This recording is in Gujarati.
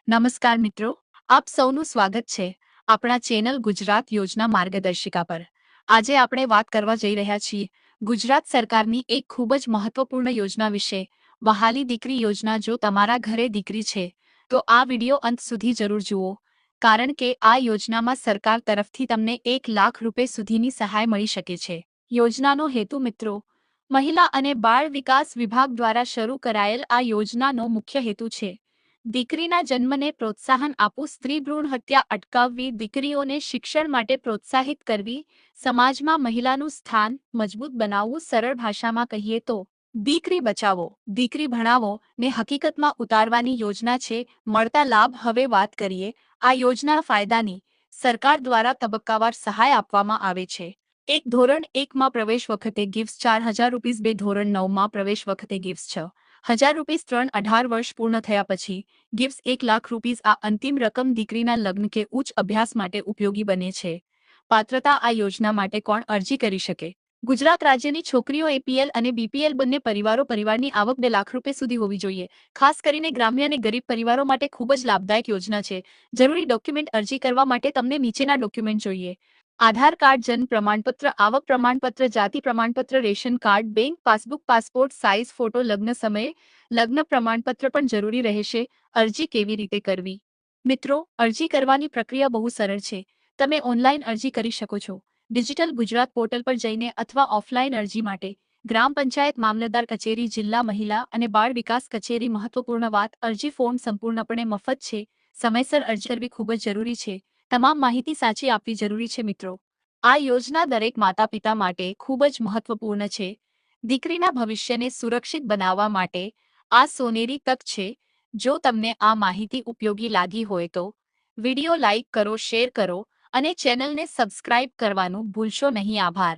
નમસ્કાર મિત્રો, આપ સૌનું સ્વાગત છે આપણા ચેનલ ગુજરાત યોજના માર્ગદર્શિકા પર। આજે આપણે વાત કરવા જઈ રહ્યા છીએ ગુજરાત સરકારની એક ખૂબ જ મહત્વપૂર્ણ યોજના વિશે, વહાલી દીકરી યોજના। જો તમારા ઘરે દીકરી છે તો આ વિડિયો અંત સુધી જરૂર જુઓ, કારણ કે આ યોજનામાં સરકાર તરફથી તમને 1 લાખ રૂપિયા સુધીની સહાય મળી શકે છે। યોજનાનો હેતુ મિત્રો, મહિલા અને બાળ વિકાસ વિભાગ દ્વારા શરૂ કરાયેલ આ યોજનાનો મુખ્ય હેતુ છે દીકરીના જન્મને પ્રોત્સાહન આપવું, સ્ત્રી ભ્રૂણ હત્યા અટકાવવી, દીકરીઓને શિક્ષણ માટે પ્રોત્સાહિત કરવી, સમાજમાં મહિલાનું સ્થાન મજબૂત બનાવવું। સરળ ભાષામાં કહીએ તો દીકરી બચાવો, દીકરી ભણાવો ને હકીકતમાં ઉતારવાની યોજના છે। મળતા લાભ। હવે વાત કરીએ આ યોજના ફાયદાની। સરકાર દ્વારા તબક્કાવાર સહાય આપવામાં આવે છે। એક ધોરણ 1માં પ્રવેશ વખતે ગિફ્ટ 4000 રૂપિયા, 2 ધોરણ 9માં પ્રવેશ વખતે ગિફ્ટ 6000 રૂપિયા, 3 18 વર્ષ પૂર્ણ થયા પછી ગિફ્ટ 1 લાખ રૂપિયા। આ અંતિમ રકમ દીકરીના લગ્ન કે ઉચ્ચ અભ્યાસ માટે ઉપયોગી બને છે। પાત્રતા। આ યોજના માટે કોણ અરજી કરી શકે? ગુજરાત રાજ્યની છોકરીઓ એપીએલ અને બીપીએલ બંને પરિવારો। પરિવારની આવક 2 લાખ રૂપિયા સુધી હોવી જોઈએ। ખાસ કરીને ગ્રામ્ય અને ગરીબ પરિવારો માટે ખૂબ જ લાભદાયક યોજના છે। જરૂરી ડોક્યુમેન્ટ। અરજી કરવા માટે તમને નીચેના ડોક્યુમેન્ટ જોઈએ: આધાર કાર્ડ, જન્મ પ્રમાણપત્ર, આવક પ્રમાણપત્ર, જાતિ પ્રમાણપત્ર, ration card, bank passbook, passport size photo. લગ્ન સમયે લગ્ન પ્રમાણપત્ર પણ જરૂરી રહેશે। અરજી કેવી રીતે કરવી? મિત્રો, અરજી કરવાની પ્રક્રિયા બહુ સરળ છે। તમે ઓનલાઈન અરજી કરી શકો છો ડિજિટલ ગુજરાત પોર્ટલ પર જઈને, અથવા ઓફલાઈન અરજી માટે ગ્રામ પંચાયત, મામલતદાર કચેરી, જિલ્લા મહિલા અને બાળ વિકાસ કચેરી। મહત્વપૂર્ણ વાત, અરજી ફોર્મ સંપૂર્ણપણે મફત છે। સમયસર અરજી કરવી ખૂબ જ જરૂરી છે। તમામ માહિતી સાચી આપવી જરૂરી છે। મિત્રો, આ યોજના દરેક માતા-પિતા માટે ખૂબ જ મહત્વપૂર્ણ છે। દીકરીના ભવિષ્યને સુરક્ષિત બનાવવા માટે આ સોનેરી તક છે। જો તમને આ માહિતી ઉપયોગી લાગી હોય તો વિડિયો લાઈક કરો, શેર કરો અને ચેનલને સબસ્ક્રાઇબ કરવાનું ભૂલશો નહીં। આભાર।